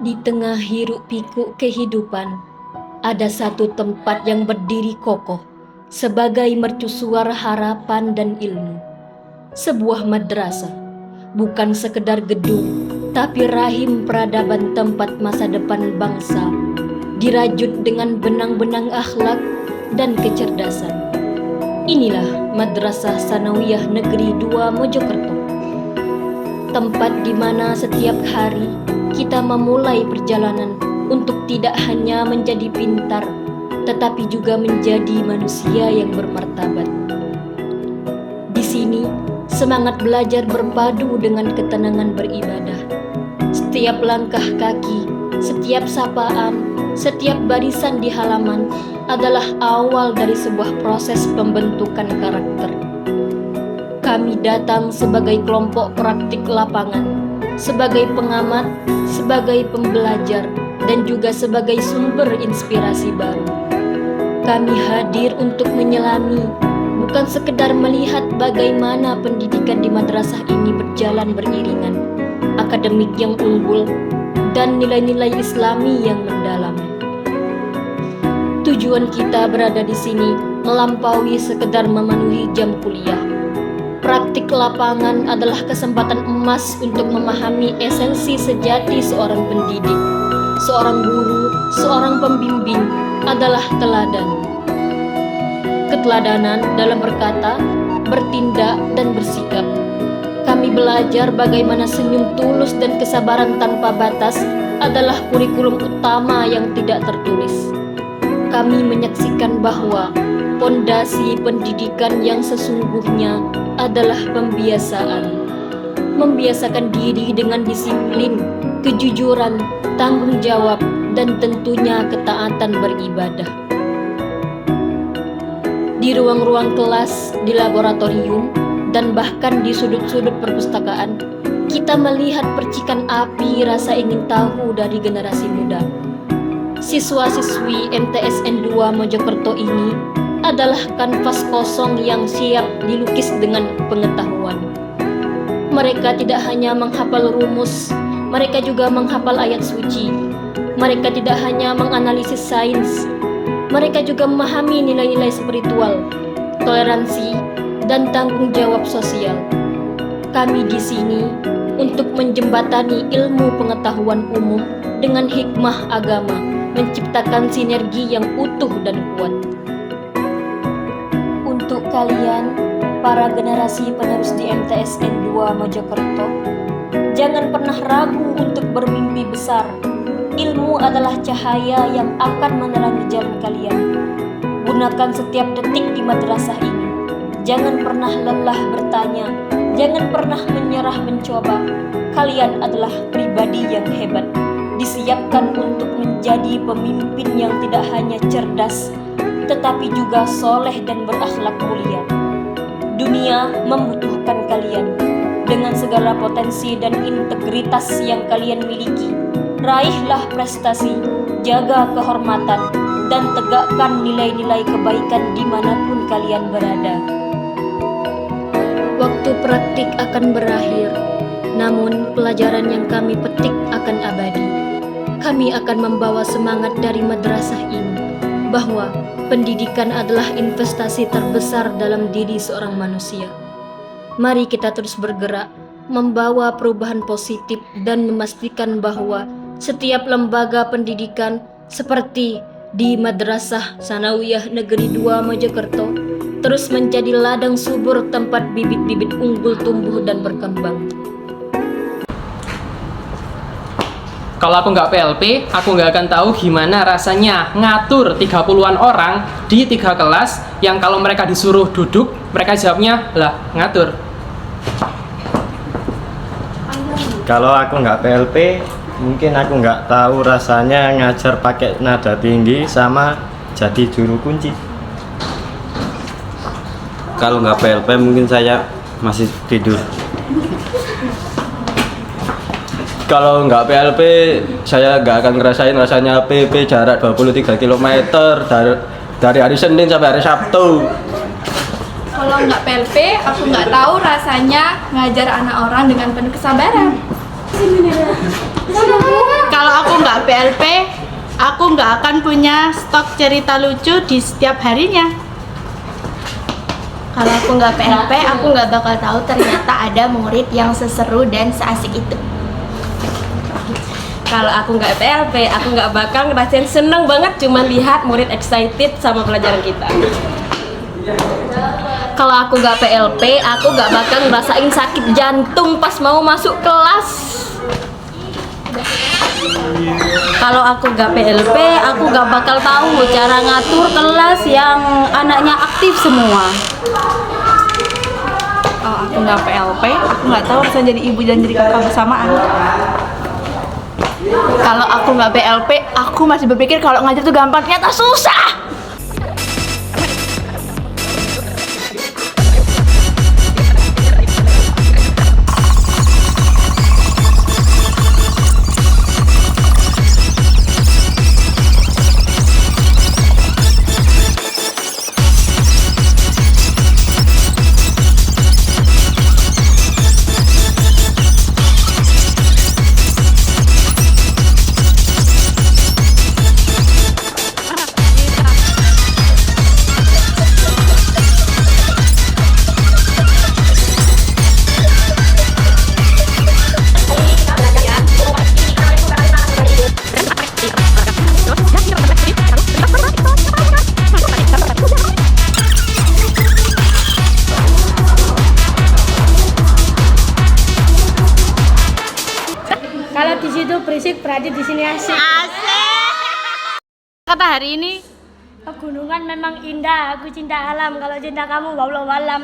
Di tengah hiruk pikuk kehidupan, ada satu tempat yang berdiri kokoh sebagai mercusuar harapan dan ilmu. Sebuah madrasah, bukan sekedar gedung, tapi rahim peradaban tempat masa depan bangsa, dirajut dengan benang-benang akhlak dan kecerdasan. Inilah Madrasah Tsanawiyah Negeri 2 Mojokerto. Tempat di mana setiap hari kita memulai perjalanan untuk tidak hanya menjadi pintar, tetapi juga menjadi manusia yang bermartabat. Di sini, semangat belajar berpadu dengan ketenangan beribadah. Setiap langkah kaki, setiap sapaan, setiap barisan di halaman adalah awal dari sebuah proses pembentukan karakter. Kami datang sebagai kelompok praktik lapangan, sebagai pengamat, sebagai pembelajar, dan juga sebagai sumber inspirasi baru. Kami hadir untuk menyelami, bukan sekedar melihat bagaimana pendidikan di madrasah ini berjalan beriringan, akademik yang unggul, dan nilai-nilai Islami yang mendalam. Tujuan kita berada di sini melampaui sekedar memenuhi jam kuliah. Praktik lapangan adalah kesempatan emas untuk memahami esensi sejati seorang pendidik. Seorang guru, seorang pembimbing adalah teladan. Keteladanan dalam berkata, bertindak, dan bersikap. Kami belajar bagaimana senyum tulus dan kesabaran tanpa batas adalah kurikulum utama yang tidak tertulis. Kami menyaksikan bahwa pondasi pendidikan yang sesungguhnya adalah pembiasaan. Membiasakan diri dengan disiplin, kejujuran, tanggung jawab, dan tentunya ketaatan beribadah. Di ruang-ruang kelas, di laboratorium, dan bahkan di sudut-sudut perpustakaan, kita melihat percikan api rasa ingin tahu dari generasi muda. Siswa-siswi MTSN 2 Mojokerto ini adalah kanvas kosong yang siap dilukis dengan pengetahuan. Mereka tidak hanya menghafal rumus, mereka juga menghafal ayat suci. Mereka tidak hanya menganalisis sains, mereka juga memahami nilai-nilai spiritual, toleransi, dan tanggung jawab sosial. Kami di sini untuk menjembatani ilmu pengetahuan umum dengan hikmah agama, menciptakan sinergi yang utuh dan kuat. Untuk kalian, para generasi penerus di MTSN 2 Mojokerto, jangan pernah ragu untuk bermimpi besar. Ilmu adalah cahaya yang akan menerangi jalan kalian. Gunakan setiap detik di madrasah ini. Jangan pernah lelah bertanya, jangan pernah menyerah mencoba. Kalian adalah pribadi yang hebat, disiapkan untuk menjadi pemimpin yang tidak hanya cerdas, tetapi juga soleh dan berakhlak mulia. Dunia membutuhkan kalian. Dengan segala potensi dan integritas yang kalian miliki, raihlah prestasi, jaga kehormatan, dan tegakkan nilai-nilai kebaikan dimanapun kalian berada. Waktu praktik akan berakhir, namun pelajaran yang kami petik akan abadi. Kami akan membawa semangat dari madrasah ini, bahwa pendidikan adalah investasi terbesar dalam diri seorang manusia. Mari kita terus bergerak, membawa perubahan positif dan memastikan bahwa setiap lembaga pendidikan seperti di Madrasah Tsanawiyah Negeri 2 Mojokerto terus menjadi ladang subur tempat bibit-bibit unggul tumbuh dan berkembang. Kalau aku nggak PLP, aku nggak akan tahu gimana rasanya ngatur 30-an orang di 3 kelas yang kalau mereka disuruh duduk, mereka jawabnya, lah ngatur. Kalau aku nggak PLP, mungkin aku nggak tahu rasanya ngajar pakai nada tinggi sama jadi juru kunci. Kalau nggak PLP mungkin saya masih tidur. Kalau nggak PLP, saya nggak akan ngerasain rasanya PP jarak 23 km dari hari Senin sampai hari Sabtu. Kalau nggak PLP, aku nggak tahu rasanya ngajar anak orang dengan penuh kesabaran. Kalau aku aku nggak akan punya stok cerita lucu di setiap harinya. Kalau aku nggak PLP, aku nggak bakal tahu ternyata ada murid yang seseru dan seasik itu. Kalau aku nggak PLP, aku nggak bakal ngerasain seneng banget cuma lihat murid excited sama pelajaran kita. Kalau aku nggak PLP, aku nggak bakal ngerasain sakit jantung pas mau masuk kelas. Kalau aku nggak PLP, aku nggak bakal tahu cara ngatur kelas yang anaknya aktif semua. Kalau aku nggak PLP, aku nggak tahu bisa jadi ibu dan jadi kakak bersamaan. Kalau aku nggak PLP, aku masih berpikir kalau ngajar tuh gampang, ternyata susah. Kalau di situ berisik, berarti di sini asik. Kata hari ini, Pegunungan memang indah, aku cinta alam. Kalau cinta kamu, wallahu alam.